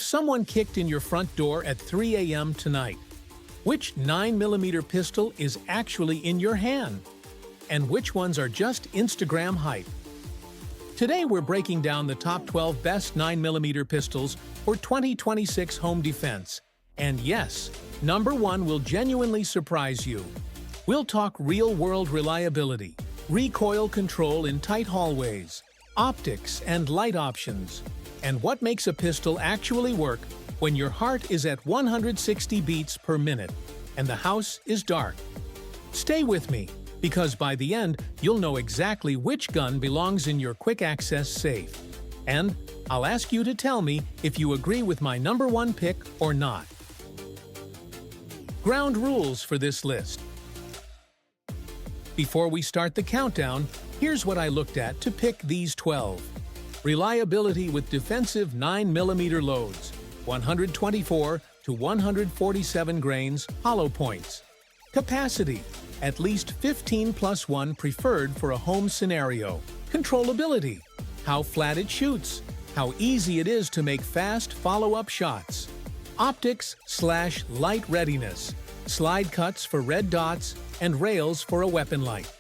someone kicked in your front door at 3 a.m. tonight, which 9mm pistol is actually in your hand? And which ones are just Instagram hype? Today we're breaking down the top 12 best 9mm pistols for 2026 home defense. And yes, number 1 will genuinely surprise you. We'll talk real-world reliability, recoil control in tight hallways, optics and light options, and what makes a pistol actually work when your heart is at 160 beats per minute and the house is dark. Stay with me, because by the end, you'll know exactly which gun belongs in your quick-access safe. And I'll ask you to tell me if you agree with my number 1 pick or not. Ground rules for this list. Before we start the countdown, here's what I looked at to pick these 12. Reliability with defensive 9mm loads, 124 to 147 grains, hollow points. Capacity, at least 15 plus 1 preferred for a home scenario. Controllability, how flat it shoots, how easy it is to make fast follow-up shots. Optics/light readiness, slide cuts for red dots and rails for a weapon light.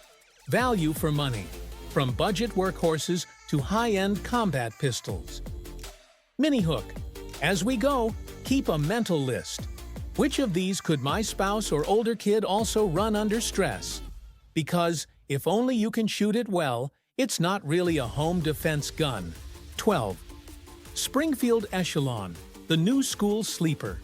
Value for money, from budget workhorses to high-end combat pistols. Mini hook, as we go, keep a mental list. Which of these could my spouse or older kid also run under stress? Because if only you can shoot it well, it's not really a home defense gun. 12. Springfield Echelon, the new school sleeper.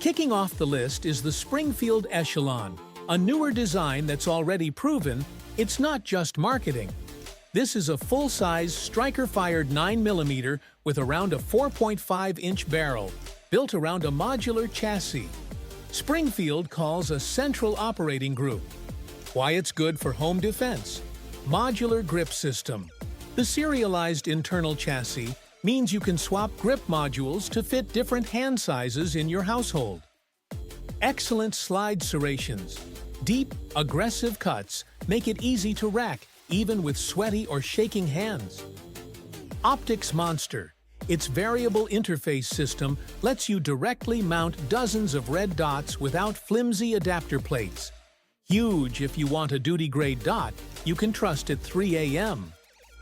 Kicking off the list is the Springfield Echelon, a newer design that's already proven it's not just marketing. This is a full-size striker-fired 9mm with around a 4.5-inch barrel, built around a modular chassis. Springfield calls a central operating group. Why it's good for home defense? Modular grip system. The serialized internal chassis means you can swap grip modules to fit different hand sizes in your household. Excellent slide serrations. Deep, aggressive cuts make it easy to rack, even with sweaty or shaking hands. Optics Monster. Its variable interface system lets you directly mount dozens of red dots without flimsy adapter plates. Huge if you want a duty-grade dot you can trust at 3 a.m.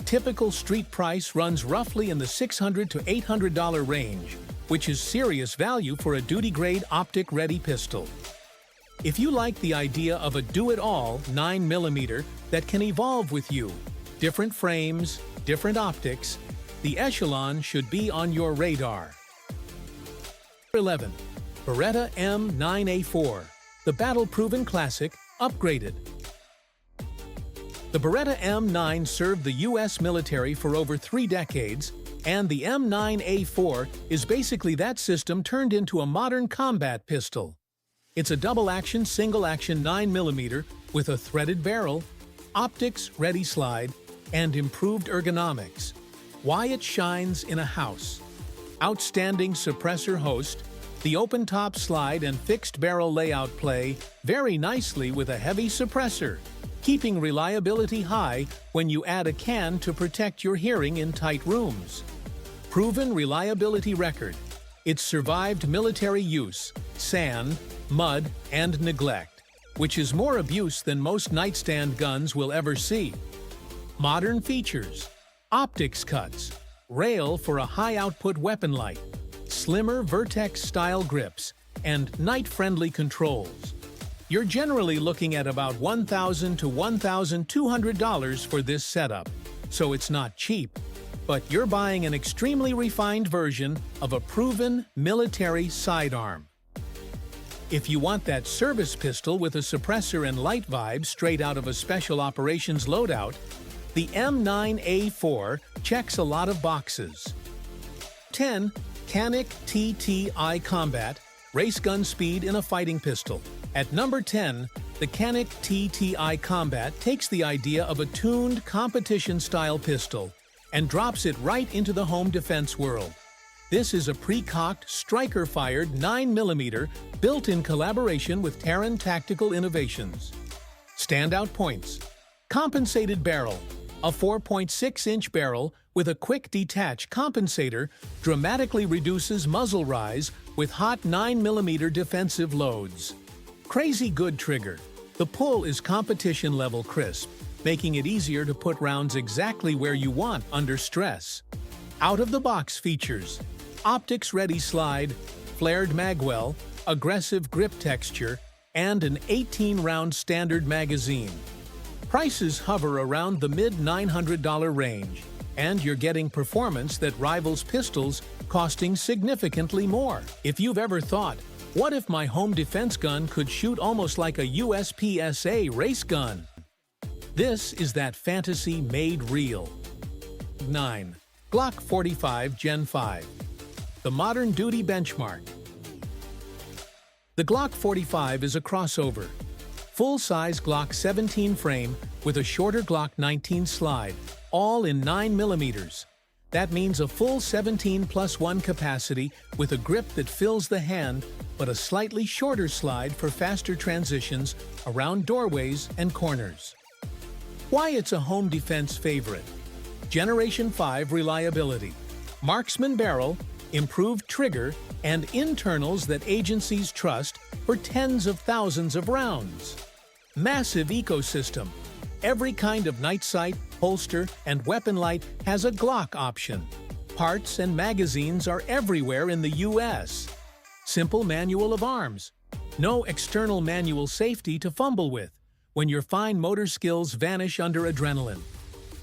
Typical street price runs roughly in the $600 to $800 range, which is serious value for a duty-grade optic-ready pistol. If you like the idea of a do-it-all 9mm that can evolve with you, different frames, different optics, the Echelon should be on your radar. 11. Beretta M9A4, the battle-proven classic, upgraded. The Beretta M9 served the U.S. military for over 3 decades, and the M9A4 is basically that system turned into a modern combat pistol. It's a double-action, single-action 9mm with a threaded barrel, optics, ready slide, and improved ergonomics. Why it shines in a house. Outstanding suppressor host, the open-top slide and fixed barrel layout play very nicely with a heavy suppressor, keeping reliability high when you add a can to protect your hearing in tight rooms. Proven reliability record. It's survived military use, sand, mud, and neglect, which is more abuse than most nightstand guns will ever see. Modern features. Optics cuts, rail for a high-output weapon light, slimmer Vertex-style grips, and night-friendly controls. You're generally looking at about $1,000 to $1,200 for this setup, so it's not cheap, but you're buying an extremely refined version of a proven military sidearm. If you want that service pistol with a suppressor and light vibe straight out of a special operations loadout, the M9A4 checks a lot of boxes. 10. Canik TTI Combat, race gun speed in a fighting pistol. At number 10, the Canik TTI Combat takes the idea of a tuned competition-style pistol and drops it right into the home defense world. This is a pre-cocked, striker-fired 9mm built in collaboration with Terran Tactical Innovations. Standout points. Compensated barrel. A 4.6-inch barrel with a quick detach compensator, dramatically reduces muzzle rise with hot 9mm defensive loads. Crazy good trigger. The pull is competition-level crisp, making it easier to put rounds exactly where you want under stress. Out-of-the-box features: optics-ready slide, flared magwell, aggressive grip texture, and an 18-round standard magazine. Prices hover around the mid-$900 range, and you're getting performance that rivals pistols, costing significantly more. If you've ever thought, what if my home defense gun could shoot almost like a USPSA race gun? This is that fantasy made real. 9. Glock 45 Gen 5. The modern duty benchmark. The Glock 45 is a crossover. Full-size Glock 17 frame with a shorter Glock 19 slide, all in 9mm. That means a full 17+1 capacity with a grip that fills the hand, but a slightly shorter slide for faster transitions around doorways and corners. Why it's a home defense favorite: Generation 5 reliability, marksman barrel, improved trigger, and internals that agencies trust for tens of thousands of rounds. Massive ecosystem. Every kind of night sight, holster, and weapon light has a Glock option. Parts and magazines are everywhere in the US. Simple manual of arms. No external manual safety to fumble with when your fine motor skills vanish under adrenaline.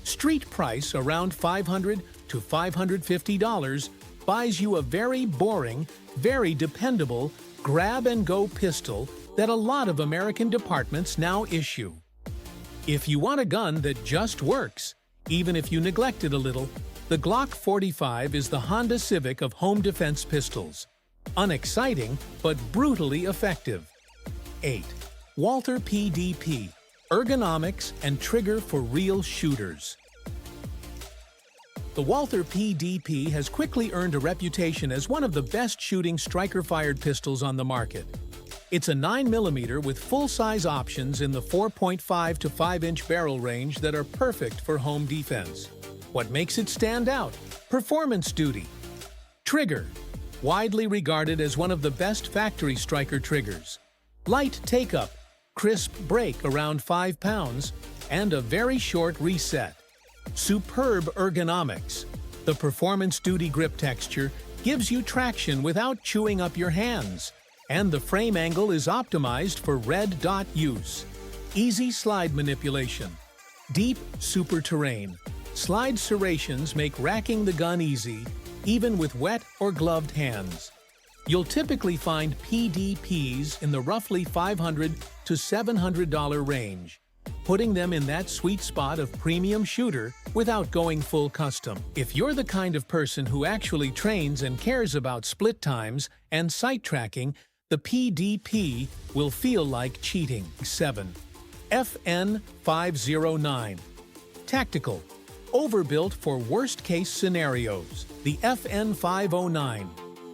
Street price around $500 to $550 buys you a very boring, very dependable grab-and-go pistol that a lot of American departments now issue. If you want a gun that just works, even if you neglect it a little, the Glock 45 is the Honda Civic of home defense pistols. Unexciting, but brutally effective. 8. Walther PDP. Ergonomics and trigger for real shooters. The Walther PDP has quickly earned a reputation as one of the best shooting striker-fired pistols on the market. It's a 9mm with full-size options in the 4.5 to 5-inch barrel range that are perfect for home defense. What makes it stand out? Performance duty. Trigger. Widely regarded as one of the best factory striker triggers. Light take-up, crisp break around 5 pounds, and a very short reset. Superb ergonomics. The performance duty grip texture gives you traction without chewing up your hands, and the frame angle is optimized for red dot use. Easy slide manipulation. Deep super terrain. Slide serrations make racking the gun easy, even with wet or gloved hands. You'll typically find PDPs in the roughly $500 to $700 range, putting them in that sweet spot of premium shooter without going full custom. If you're the kind of person who actually trains and cares about split times and sight tracking, the PDP will feel like cheating. 7. FN 509. Tactical. Overbuilt for worst-case scenarios. The FN 509.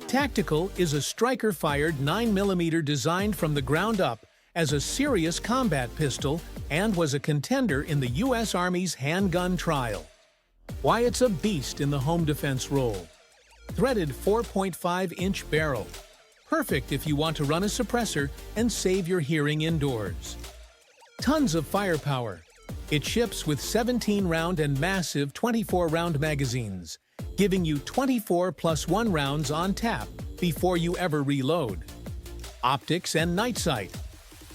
Tactical is a striker-fired 9mm designed from the ground up as a serious combat pistol and was a contender in the U.S. Army's handgun trial. Why it's a beast in the home defense role. Threaded 4.5-inch barrel. Perfect if you want to run a suppressor and save your hearing indoors. Tons of firepower. It ships with 17-round and massive 24-round magazines, giving you 24+1 rounds on tap before you ever reload. Optics and night sight.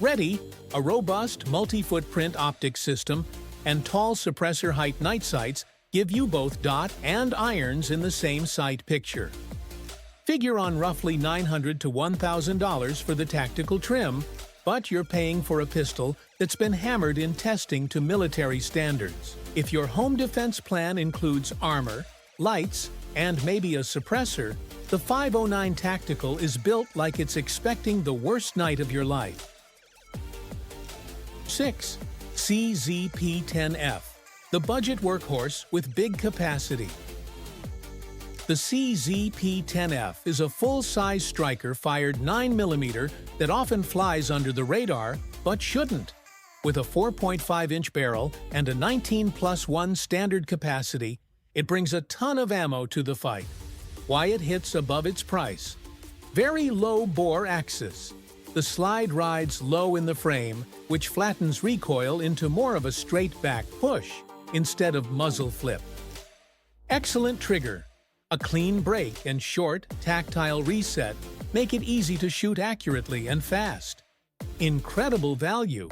Ready, a robust multi-footprint optics system and tall suppressor height night sights give you both dot and irons in the same sight picture. Figure on roughly $900 to $1,000 for the tactical trim, but you're paying for a pistol that's been hammered in testing to military standards. If your home defense plan includes armor, lights, and maybe a suppressor, the 509 Tactical is built like it's expecting the worst night of your life. 6. CZP-10F. The budget workhorse with big capacity. The CZP-10F is a full-size striker fired 9mm that often flies under the radar, but shouldn't. With a 4.5-inch barrel and a 19+1 standard capacity, It brings a ton of ammo to the fight. Why it hits above its price. Very low bore axis. The slide rides low in the frame, which flattens recoil into more of a straight back push instead of muzzle flip. Excellent trigger. A clean break and short, tactile reset make it easy to shoot accurately and fast. Incredible value.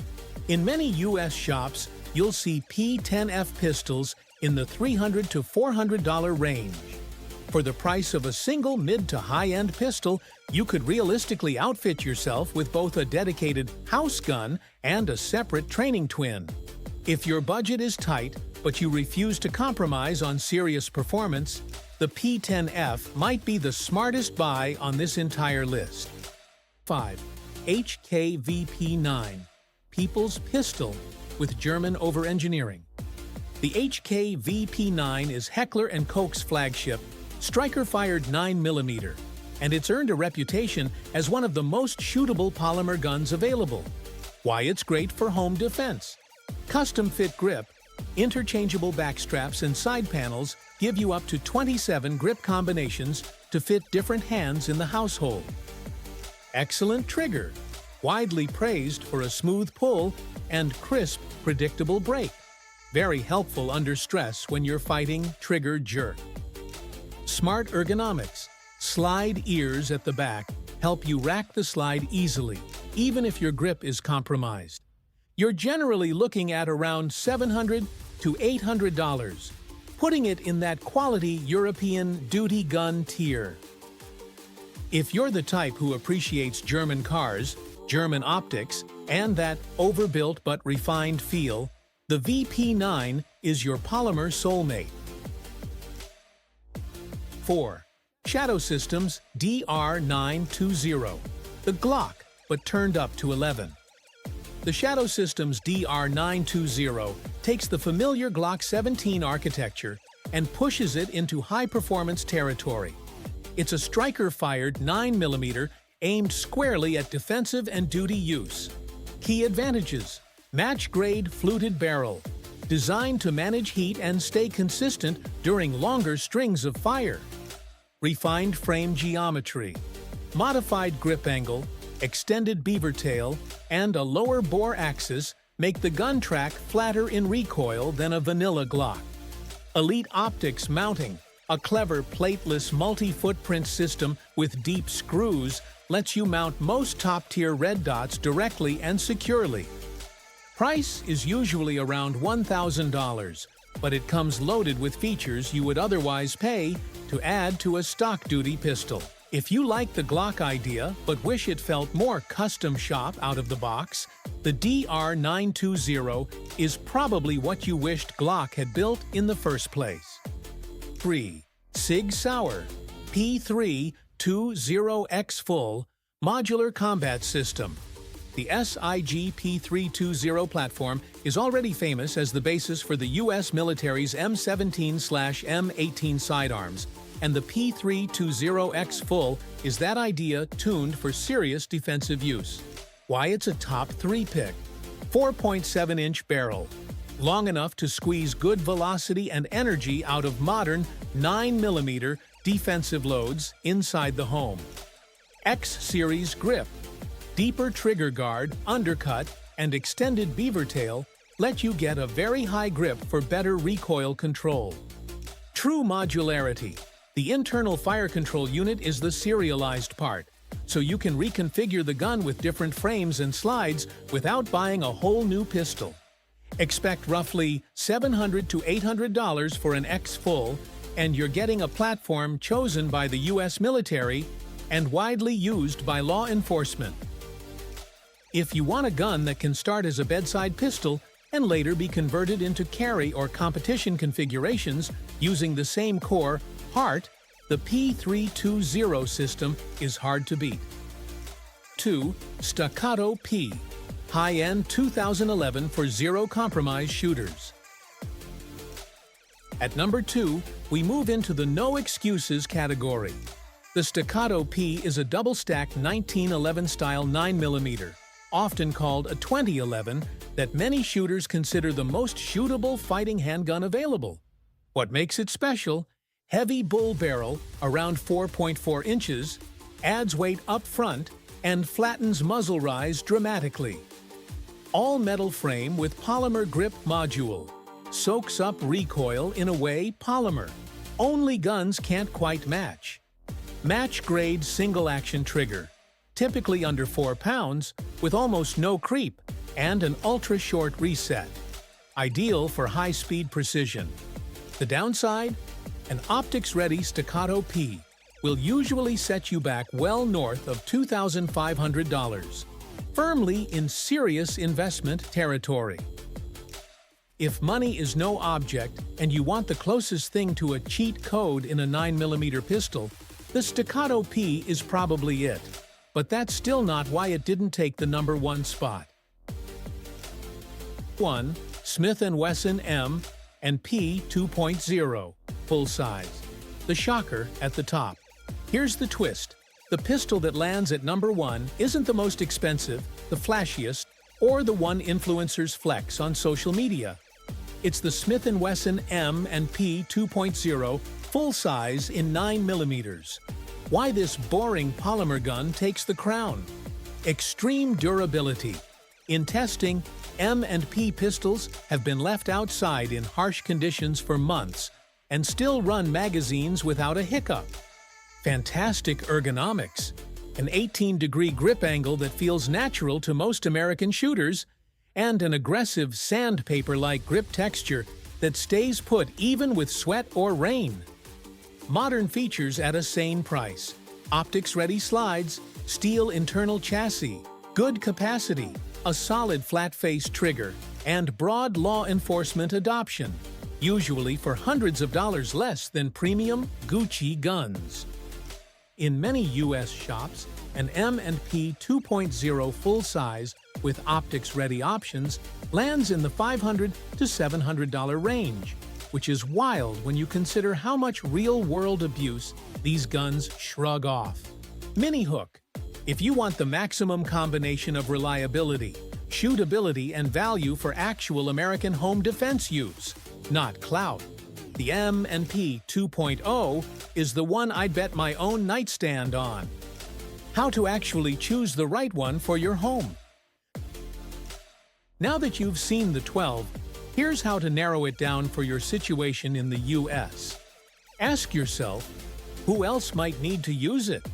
In many U.S. shops, you'll see P10F pistols in the $300 to $400 range. For the price of a single mid to high-end pistol, you could realistically outfit yourself with both a dedicated house gun and a separate training twin. If your budget is tight, but you refuse to compromise on serious performance, the P10F might be the smartest buy on this entire list. 5. HKVP9 People's Pistol with German over-engineering. The HKVP9 is Heckler & Koch's flagship, striker-fired 9mm, and it's earned a reputation as one of the most shootable polymer guns available. Why it's great for home defense. Custom-fit grip, interchangeable backstraps and side panels give you up to 27 grip combinations to fit different hands in the household. Excellent trigger, widely praised for a smooth pull and crisp, predictable break. Very helpful under stress when you're fighting trigger jerk. Smart ergonomics. Slide ears at the back help you rack the slide easily, even if your grip is compromised. You're generally looking at around $700 to $800, putting it in that quality European duty gun tier. If you're the type who appreciates German cars, German optics, and that overbuilt but refined feel, the VP9 is your polymer soulmate. 4. Shadow Systems DR920. The Glock, but turned up to 11. The Shadow Systems DR920 takes the familiar Glock 17 architecture and pushes it into high-performance territory. It's a striker-fired 9mm aimed squarely at defensive and duty use. Key advantages: match-grade fluted barrel, designed to manage heat and stay consistent during longer strings of fire. Refined frame geometry, modified grip angle, extended beaver tail, and a lower bore axis make the gun track flatter in recoil than a vanilla Glock. Elite optics mounting, a clever plateless multi-footprint system with deep screws lets you mount most top-tier red dots directly and securely. Price is usually around $1,000, but it comes loaded with features you would otherwise pay to add to a stock duty pistol. If you like the Glock idea but wish it felt more custom shop out of the box, the DR920 is probably what you wished Glock had built in the first place. 3. Sig Sauer P320X Full Modular Combat System. The SIG P320 platform is already famous as the basis for the U.S. military's M17/M18 sidearms, and the P320X Full is that idea tuned for serious defensive use. Why it's a top 3 pick. 4.7-inch barrel, long enough to squeeze good velocity and energy out of modern 9mm defensive loads inside the home. X-Series grip, deeper trigger guard, undercut, and extended beaver tail let you get a very high grip for better recoil control. True modularity. The internal fire control unit is the serialized part, so you can reconfigure the gun with different frames and slides without buying a whole new pistol. Expect roughly $700 to $800 for an X Full, and you're getting a platform chosen by the U.S. military and widely used by law enforcement. If you want a gun that can start as a bedside pistol and later be converted into carry or competition configurations using the same core, heart, the P320 system is hard to beat. 2. Staccato P. High-end 2011 for zero-compromise shooters. At number 2, we move into the no excuses category. The Staccato P is a double-stack 1911 style 9mm, often called a 2011, that many shooters consider the most shootable fighting handgun available. What makes it special? Heavy bull barrel, around 4.4 inches, adds weight up front, and flattens muzzle rise dramatically. All-metal frame with polymer grip module. Soaks up recoil in a way polymer only guns can't quite match. Match-grade single-action trigger, typically under 4 pounds, with almost no creep, and an ultra-short reset. Ideal for high-speed precision. The downside? An optics-ready Staccato P will usually set you back well north of $2,500, firmly in serious investment territory. If money is no object and you want the closest thing to a cheat code in a 9mm pistol, the Staccato P is probably it. But that's still not why it didn't take the #1 spot. 1. Smith & Wesson M and P 2.0, full size. The shocker at the top. Here's the twist. The pistol that lands at #1 isn't the most expensive, the flashiest, or the one influencers flex on social media. It's the Smith & Wesson M and P 2.0 full size in 9mm. Why this boring polymer gun takes the crown? Extreme durability. In testing, M and P pistols have been left outside in harsh conditions for months and still run magazines without a hiccup. Fantastic ergonomics. An 18-degree grip angle that feels natural to most American shooters, and an aggressive sandpaper-like grip texture that stays put even with sweat or rain. Modern features at a sane price. Optics-ready slides, steel internal chassis, good capacity, a solid flat-face trigger, and broad law enforcement adoption, usually for hundreds of dollars less than premium Gucci guns. In many U.S. shops, an M and P 2.0 full-size with optics-ready options lands in the $500 to $700 range, which is wild when you consider how much real-world abuse these guns shrug off. Mini hook. If you want the maximum combination of reliability, shootability, and value for actual American home defense use, not clout, the M and P 2.0 is the one I'd bet my own nightstand on. How to actually choose the right one for your home. Now that you've seen the 12, here's how to narrow it down for your situation in the US. Ask yourself, who else might need to use it?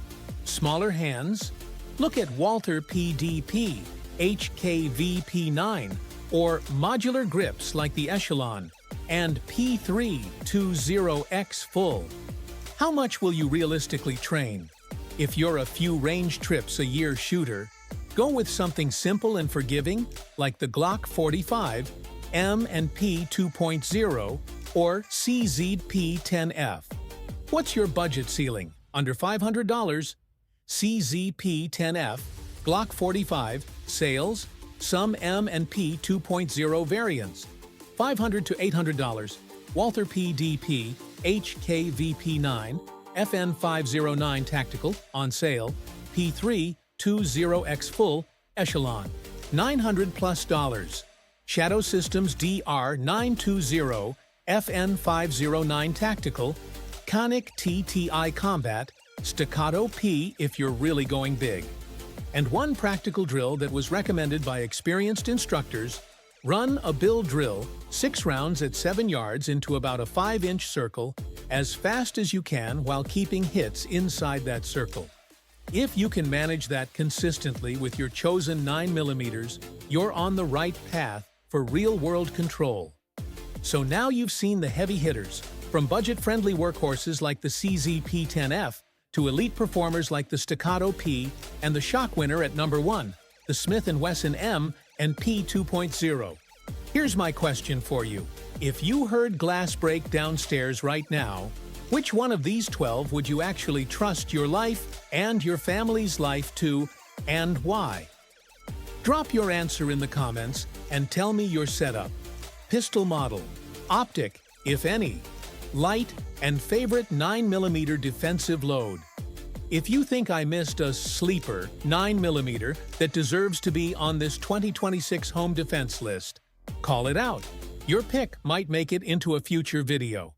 Smaller hands? Look at Walther PDP, HKVP9, or modular grips like the Echelon, and P320X Full. How much will you realistically train? If you're a few range trips a year shooter, go with something simple and forgiving like the Glock 45, M and P 2.0, or CZP-10F. What's your budget ceiling? Under $500? CZP-10F, Glock 45, sales, some M and P 2.0 variants. $500 to $800, Walther PDP, HKVP9, FN509 Tactical, on sale, P320X Full, Echelon, $900+. Shadow Systems DR920, FN509 Tactical, Conic TTI Combat, Staccato P if you're really going big. And one practical drill that was recommended by experienced instructors: run a bill drill, 6 rounds at 7 yards into about a 5-inch circle as fast as you can while keeping hits inside that circle. If you can manage that consistently with your chosen 9mm, you're on the right path for real-world control. So now you've seen the heavy hitters, from budget-friendly workhorses like the CZP-10F to elite performers like the Staccato P and the shock winner at #1, the Smith & Wesson M and P 2.0. Here's my question for you. If you heard glass break downstairs right now, which one of these 12 would you actually trust your life and your family's life to, and why? Drop your answer in the comments and tell me your setup. Pistol model, optic, if any, light, and favorite 9mm defensive load. If you think I missed a sleeper 9mm that deserves to be on this 2026 home defense list, call it out. Your pick might make it into a future video.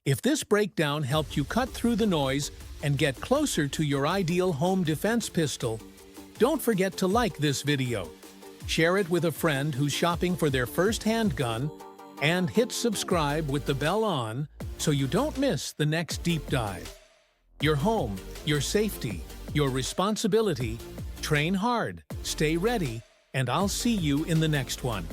If this breakdown helped you cut through the noise and get closer to your ideal home defense pistol, don't forget to like this video, share it with a friend who's shopping for their first handgun, and hit subscribe with the bell on so you don't miss the next deep dive. Your home, your safety, your responsibility. Train hard, stay ready, and I'll see you in the next one.